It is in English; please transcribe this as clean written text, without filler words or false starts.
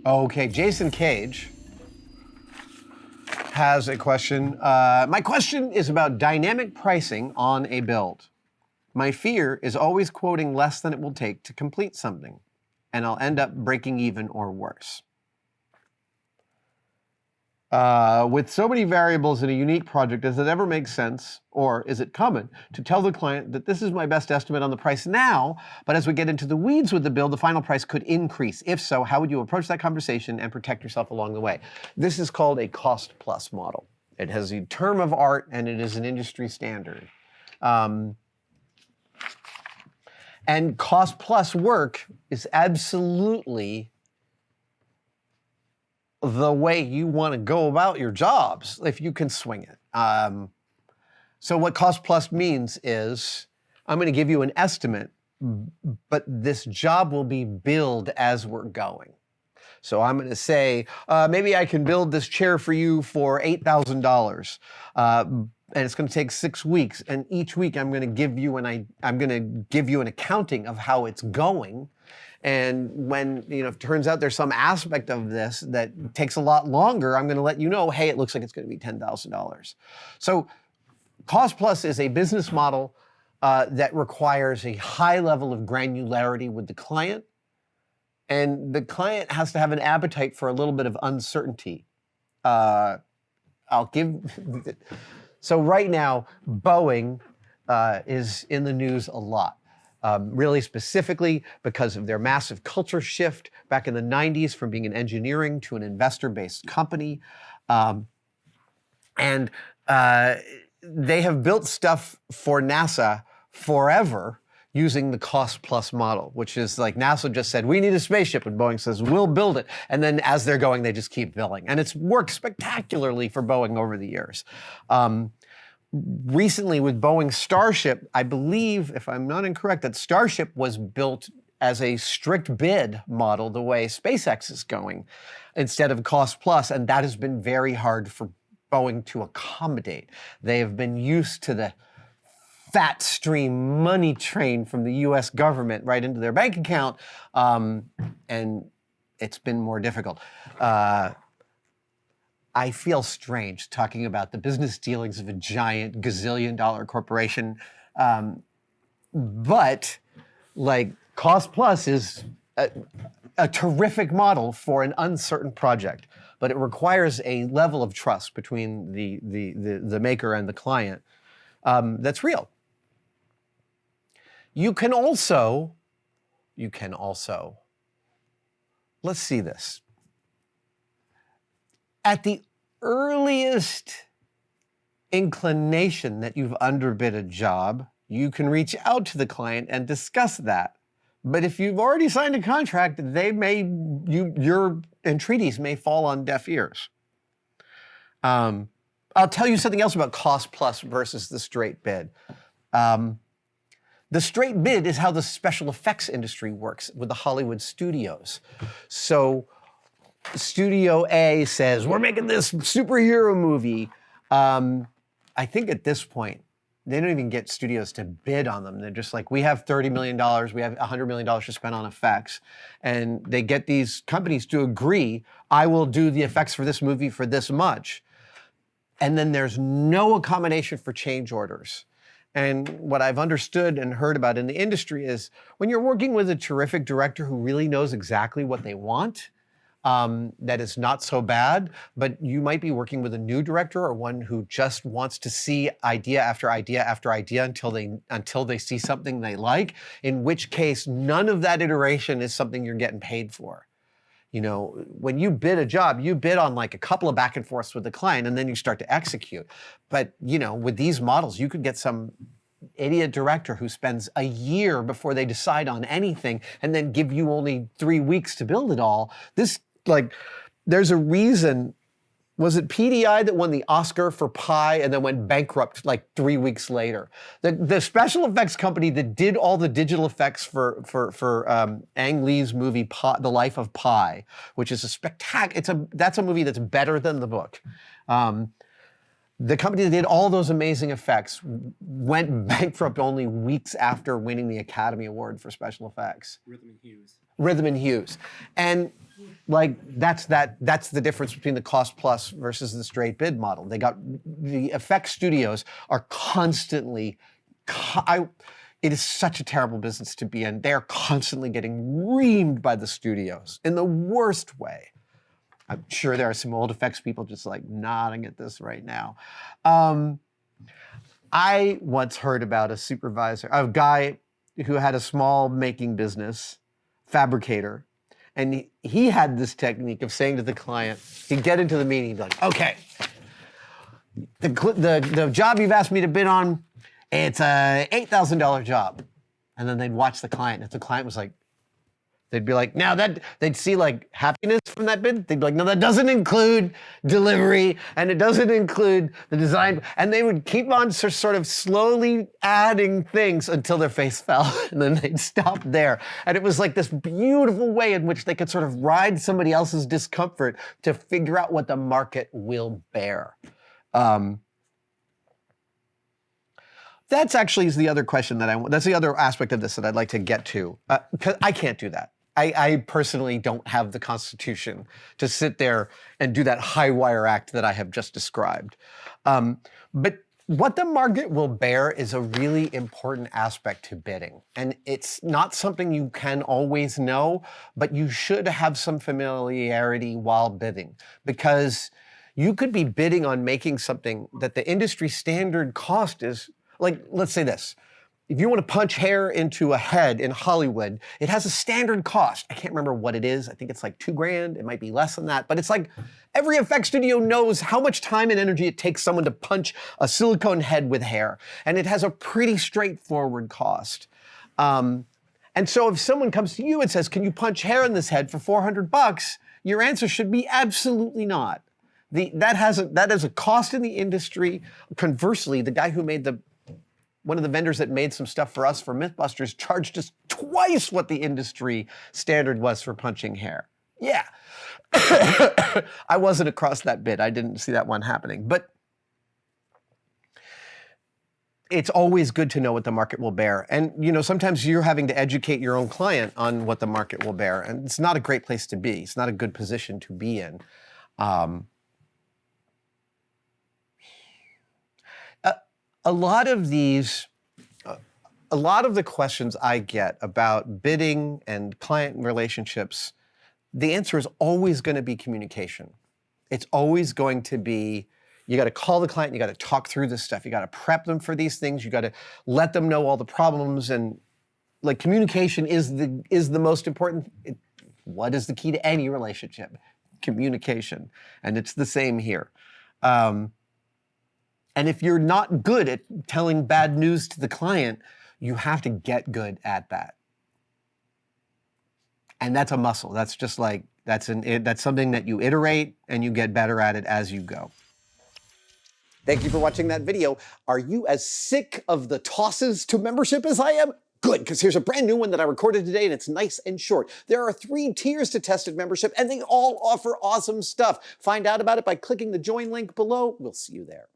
Okay, Jason Cage has a question. My question is about dynamic pricing on a build. My fear is always quoting less than it will take to complete something, and I'll end up breaking even or worse. With so many variables in a unique project, does it ever make sense, or is it common, to tell the client that this is my best estimate on the price now, but as we get into the weeds with the build, the final price could increase? If so, how would you approach that conversation and protect yourself along the way? This is called a cost-plus model. It has a term of art, and it is an industry standard. And cost-plus work is absolutely the way you want to go about your jobs, if you can swing it. So what cost plus means is, I'm going to give you an estimate, but this job will be billed as we're going. So I'm going to say, maybe I can build this chair for you for $8,000. And it's going to take 6 weeks. And each week I'm going to give you an accounting of how it's going. And when it turns out there's some aspect of this that takes a lot longer, I'm going to let you know, hey, it looks like it's going to be $10,000. So cost plus is a business model that requires a high level of granularity with the client. And the client has to have an appetite for a little bit of uncertainty. So right now, Boeing is in the news a lot. Really specifically because of their massive culture shift back in the 90s from being an engineering to an investor-based company. And they have built stuff for NASA forever using the cost-plus model, which is like NASA just said, we need a spaceship, and Boeing says, we'll build it. And then as they're going, they just keep billing. And it's worked spectacularly for Boeing over the years. Recently with Boeing Starship, I believe, if I'm not incorrect, that Starship was built as a strict bid model the way SpaceX is going instead of cost plus, and that has been very hard for Boeing to accommodate. They have been used to the fat stream money train from the US government right into their bank account, and it's been more difficult. I feel strange talking about the business dealings of a giant gazillion-dollar corporation, but like cost plus is a terrific model for an uncertain project, but it requires a level of trust between the maker and the client that's real. You can also, let's see this. At the earliest inclination that you've underbid a job, you can reach out to the client and discuss that. But if you've already signed a contract, your entreaties may fall on deaf ears. I'll tell you something else about cost plus versus the straight bid. The straight bid is how the special effects industry works with the Hollywood studios. So Studio A says, we're making this superhero movie. I think at this point, they don't even get studios to bid on them. They're just like, we have $30 million, we have $100 million to spend on effects. And they get these companies to agree, I will do the effects for this movie for this much. And then there's no accommodation for change orders. And what I've understood and heard about in the industry is when you're working with a terrific director who really knows exactly what they want, that is not so bad, but you might be working with a new director or one who just wants to see idea after idea after idea until they see something they like, in which case none of that iteration is something you're getting paid for. When you bid a job, you bid on like a couple of back and forths with the client and then you start to execute. But, with these models, you could get some idiot director who spends a year before they decide on anything and then give you only 3 weeks to build it all. There's a reason. Was it PDI that won the Oscar for Pi and then went bankrupt like 3 weeks later? The special effects company that did all the digital effects for Ang Lee's movie The Life of Pi, which is a spectacular. That's a movie that's better than the book. The company that did all those amazing effects went bankrupt only weeks after winning the Academy Award for special effects. Rhythm and Hughes. And Like that's the difference between the cost plus versus the straight bid model. The effect studios are constantly, it is such a terrible business to be in. They're constantly getting reamed by the studios in the worst way. I'm sure there are some old effects people just like nodding at this right now. I once heard about a guy who had a small making business, fabricator, and he had this technique of saying to the client, he'd get into the meeting, he'd be like, okay, the job you've asked me to bid on, it's a $8,000 job. And then they'd watch the client. If the client was like, they'd be like, now that, they'd see like happiness from that bid. They'd be like, no, that doesn't include delivery and it doesn't include the design. And they would keep on sort of slowly adding things until their face fell and then they'd stop there. And it was like this beautiful way in which they could sort of ride somebody else's discomfort to figure out what the market will bear. That's actually the other question that's the other aspect of this that I'd like to get to. 'Cause I can't do that. I personally don't have the constitution to sit there and do that high wire act that I have just described. But what the market will bear is a really important aspect to bidding. And it's not something you can always know, but you should have some familiarity while bidding, because you could be bidding on making something that the industry standard cost is, like, let's say this. If you want to punch hair into a head in Hollywood, it has a standard cost. I can't remember what it is. I think it's like $2,000. It might be less than that. But it's like every effects studio knows how much time and energy it takes someone to punch a silicone head with hair. And it has a pretty straightforward cost. And so if someone comes to you and says, can you punch hair in this head for $400? Your answer should be absolutely not. That is a cost in the industry. Conversely, the guy who made one of the vendors that made some stuff for us for Mythbusters charged us twice what the industry standard was for punching hair. Yeah. I wasn't across that bid. I didn't see that one happening. But it's always good to know what the market will bear. And, you know, sometimes you're having to educate your own client on what the market will bear. And it's not a great place to be. It's not a good position to be in. A lot of the questions I get about bidding and client relationships, the answer is always going to be communication. It's always going to be, you got to call the client, you got to talk through this stuff, you got to prep them for these things, you got to let them know all the problems, and like communication is the most important. What is the key to any relationship? Communication, and it's the same here. And if you're not good at telling bad news to the client, you have to get good at that. And that's a muscle. That's just like, that's something that you iterate and you get better at it as you go. Thank you for watching that video. Are you as sick of the tosses to membership as I am? Good, because here's a brand new one that I recorded today and it's nice and short. There are 3 tiers to Tested membership and they all offer awesome stuff. Find out about it by clicking the join link below. We'll see you there.